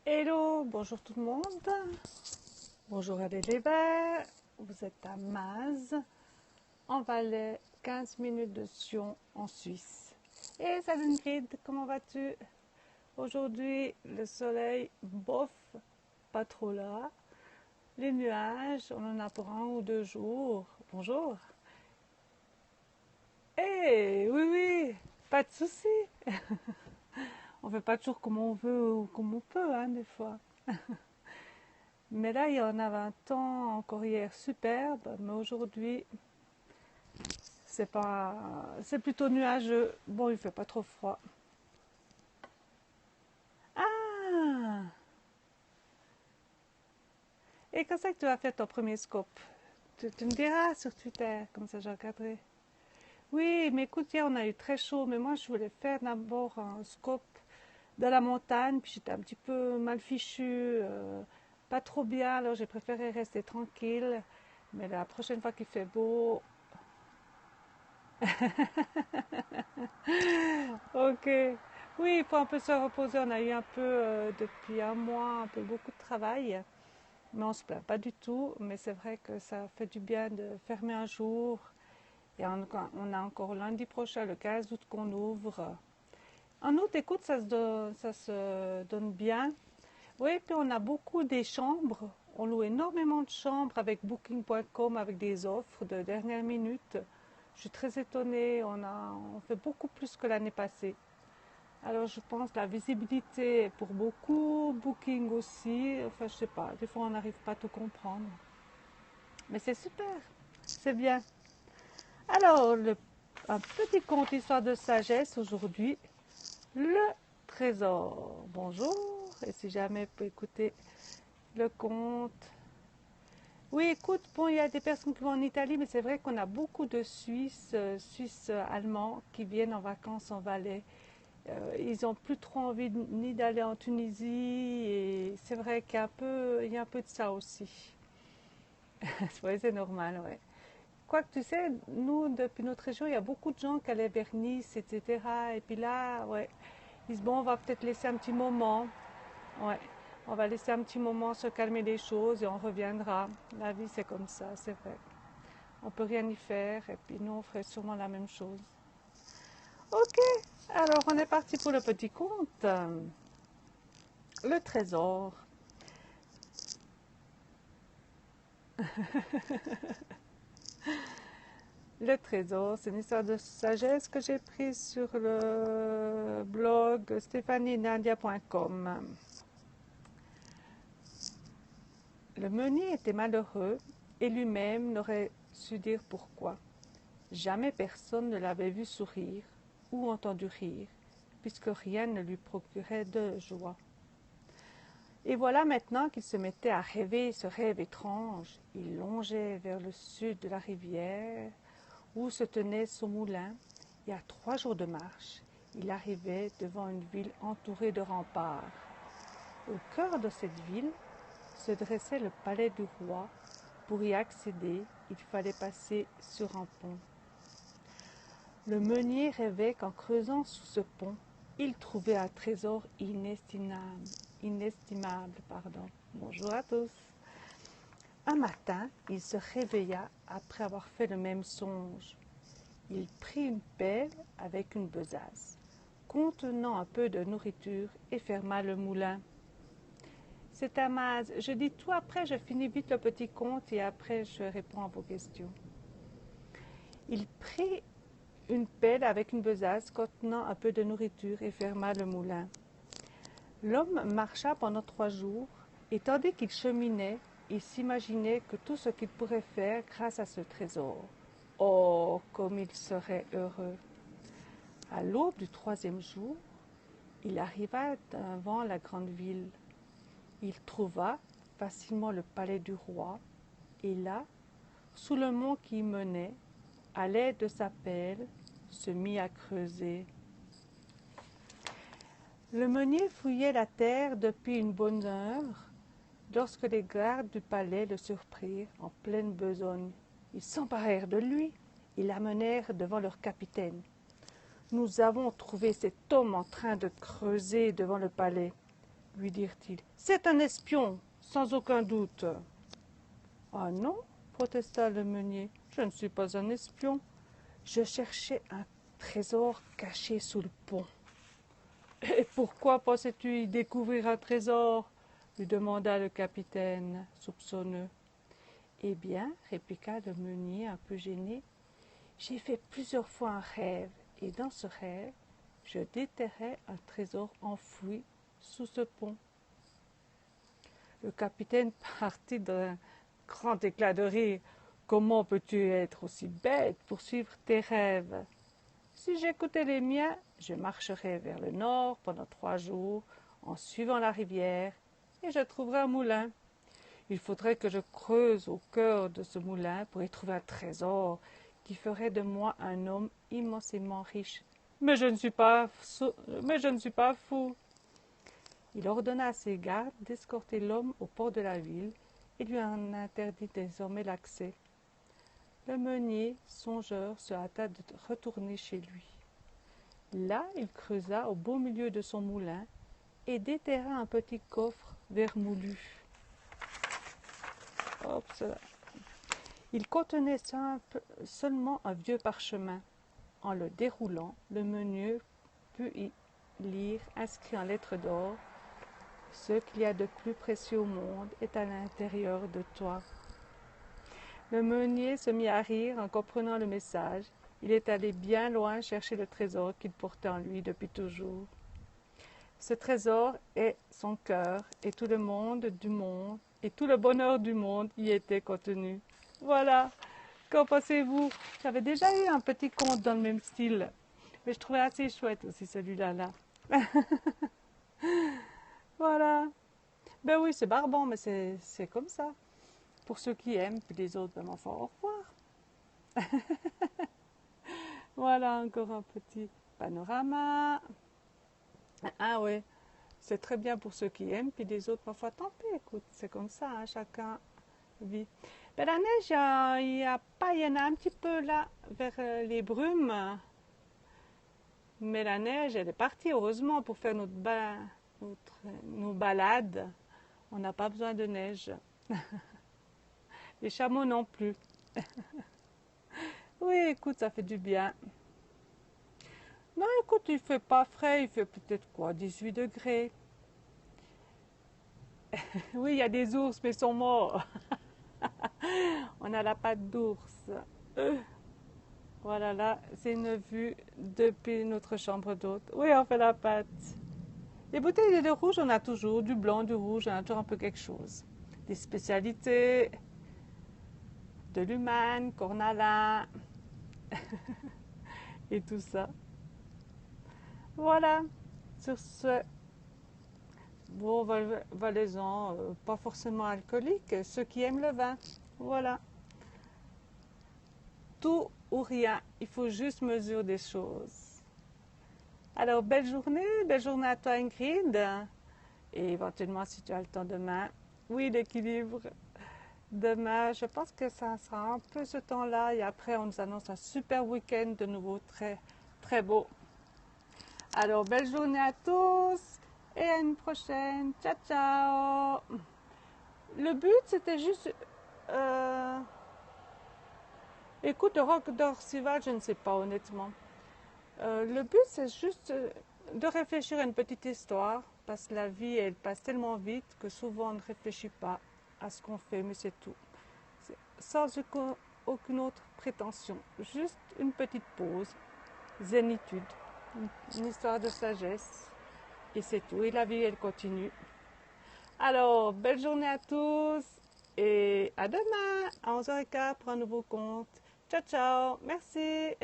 Hello, bonjour tout le monde. Bonjour à l'élève. Vous êtes à Maz, en Valais, 15 minutes de Sion, en Suisse. Et salut Ingrid, comment vas-tu? Aujourd'hui, le soleil, bof, pas trop là. Les nuages, on en a pour 1 ou 2 jours. Bonjour. Eh, oui, oui, pas de souci. On fait pas toujours comme on veut ou comme on peut, hein, des fois. Mais là, il y en avait un temps encore hier superbe, mais aujourd'hui, c'est plutôt nuageux. Bon, il fait pas trop froid. Ah! Et quand c'est que tu as fait ton premier scope? Tu me diras sur Twitter, comme ça je regarderai. Oui, mais écoute, hier on a eu très chaud, mais moi je voulais faire d'abord un scope de la montagne, puis j'étais un petit peu mal fichue, pas trop bien, alors j'ai préféré rester tranquille. Mais la prochaine fois qu'il fait beau, ok. Oui, il faut un peu se reposer. On a eu un peu, depuis un mois, un peu beaucoup de travail. Mais on ne se plaint pas du tout. Mais c'est vrai que ça fait du bien de fermer un jour. Et on a encore lundi prochain, le 15 août, qu'on ouvre. En août, écoute, ça se donne bien. Oui, puis on a beaucoup des chambres. On loue énormément de chambres avec Booking.com, avec des offres de dernière minute. Je suis très étonnée. On fait beaucoup plus que l'année passée. Alors je pense la visibilité pour beaucoup, Booking aussi. Enfin, je sais pas. Des fois, on n'arrive pas à tout comprendre. Mais c'est super. C'est bien. Alors, un petit conte histoire de sagesse aujourd'hui. Le trésor. Bonjour. Et si jamais vous pouvez écouter le conte. Oui, écoute, bon, il y a des personnes qui vont en Italie, mais c'est vrai qu'on a beaucoup de Suisses allemands qui viennent en vacances en Valais. Ils n'ont plus trop envie ni d'aller en Tunisie, et c'est vrai il y a un peu de ça aussi. Oui, c'est normal, ouais. Quoique, tu sais, nous, depuis notre région, il y a beaucoup de gens qui allaient vers Nice, etc. Et puis là, ouais, ils disent, bon, on va peut-être laisser un petit moment. Ouais, on va laisser un petit moment se calmer les choses et on reviendra. La vie, c'est comme ça, c'est vrai. On peut rien y faire et puis nous, on ferait sûrement la même chose. Ok, alors on est parti pour le petit conte. Le trésor. Le trésor, c'est une histoire de sagesse que j'ai prise sur le blog stéphanienadia.com. Le meunier était malheureux et lui-même n'aurait su dire pourquoi. Jamais personne ne l'avait vu sourire ou entendu rire, puisque rien ne lui procurait de joie. Et voilà maintenant qu'il se mettait à rêver ce rêve étrange. Il longeait vers le sud de la rivière, où se tenait son moulin, et à 3 jours de marche, il arrivait devant une ville entourée de remparts. Au cœur de cette ville se dressait le palais du roi. Pour y accéder, il fallait passer sur un pont. Le meunier rêvait qu'en creusant sous ce pont, il trouvait un trésor inestimable. Bonjour à tous. Un matin, il se réveilla après avoir fait le même songe. Il prit une pelle avec une besace, contenant un peu de nourriture, et ferma le moulin. C'est Amaz. Je dis tout après, je finis vite le petit conte et après je réponds à vos questions. Il prit une pelle avec une besace contenant un peu de nourriture et ferma le moulin. L'homme marcha pendant 3 jours, et tandis qu'il cheminait, il s'imaginait que tout ce qu'il pourrait faire grâce à ce trésor. Oh, comme il serait heureux! À l'aube du 3e jour, il arriva devant la grande ville. Il trouva facilement le palais du roi, et là, sous le mont qui y menait, à l'aide de sa pelle, se mit à creuser. Le meunier fouillait la terre depuis une bonne heure, lorsque les gardes du palais le surprirent en pleine besogne. Ils s'emparèrent de lui et l'amenèrent devant leur capitaine. « Nous avons trouvé cet homme en train de creuser devant le palais. lui dirent-ils. C'est un espion, sans aucun doute. Ah non, protesta le meunier, je ne suis pas un espion. Je cherchais un trésor caché sous le pont. Et pourquoi pensais-tu y découvrir un trésor lui demanda le capitaine, soupçonneux. Eh bien, répliqua le meunier un peu gêné, j'ai fait plusieurs fois un rêve, et dans ce rêve, je déterrais un trésor enfoui sous ce pont. Le capitaine partit d'un grand éclat de rire. Comment peux-tu être aussi bête pour suivre tes rêves? Si j'écoutais les miens, je marcherais vers le nord pendant 3 jours en suivant la rivière et je trouverais un moulin. Il faudrait que je creuse au cœur de ce moulin pour y trouver un trésor qui ferait de moi un homme immensément riche. Mais je ne suis pas fou. Il ordonna à ses gardes d'escorter l'homme au port de la ville et lui en interdit désormais l'accès. Le meunier, songeur, se hâta de retourner chez lui. Là, il creusa au beau milieu de son moulin et déterra un petit coffre vermoulu. Hop, cela. Il contenait seulement un vieux parchemin. En le déroulant, le meunier put y lire, inscrit en lettres d'or, « Ce qu'il y a de plus précieux au monde est à l'intérieur de toi. » Le meunier se mit à rire en comprenant le message. Il est allé bien loin chercher le trésor qu'il portait en lui depuis toujours. Ce trésor est son cœur, et tout le monde du monde, et tout le bonheur du monde y était contenu. Voilà, qu'en pensez-vous? J'avais déjà eu un petit conte dans le même style, mais je trouvais assez chouette aussi celui-là. Voilà. Ben oui, c'est barbant, mais c'est comme ça. Pour ceux qui aiment, puis les autres, ben enfin, au revoir. Voilà, encore un petit panorama. Ah oui, c'est très bien pour ceux qui aiment, puis les autres, parfois, tant pis, écoute, c'est comme ça, hein, chacun vit. Ben, la neige, il y en a un petit peu là, vers les brumes. Mais la neige, elle est partie, heureusement, pour faire nos balades. On n'a pas besoin de neige. Les chameaux non plus. Oui, écoute, ça fait du bien. Non, écoute, il fait pas frais, il fait peut-être quoi, 18 degrés. Oui, il y a des ours, mais ils sont morts. On a la patte d'ours. Voilà, là, c'est une vue depuis notre chambre d'hôte. Oui, on fait la pâte. Les bouteilles de rouge, on a toujours du blanc, du rouge, on a toujours un peu quelque chose. Des spécialités, de l'humaine, cornala, et tout ça. Voilà, sur ce, bon, valaisan, pas forcément alcoolique, ceux qui aiment le vin. Voilà. Tout ou rien, il faut juste mesurer des choses. Alors, belle journée à toi Ingrid, et éventuellement si tu as le temps demain. Oui, l'équilibre. Demain, je pense que ça sera un peu ce temps-là, et après on nous annonce un super week-end de nouveau très, très beau. Alors, belle journée à tous, et à une prochaine. Ciao, ciao. Le but, c'était juste... écoute, le rock d'Orcival, je ne sais pas honnêtement. Le but, c'est juste de réfléchir à une petite histoire, parce que la vie, elle passe tellement vite que souvent on ne réfléchit pas à ce qu'on fait, mais c'est tout. Sans aucune autre prétention, juste une petite pause, zénitude, une histoire de sagesse, et c'est tout. Et la vie, elle continue. Alors, belle journée à tous, et à demain à 11h15 pour un nouveau compte. Ciao, ciao, merci.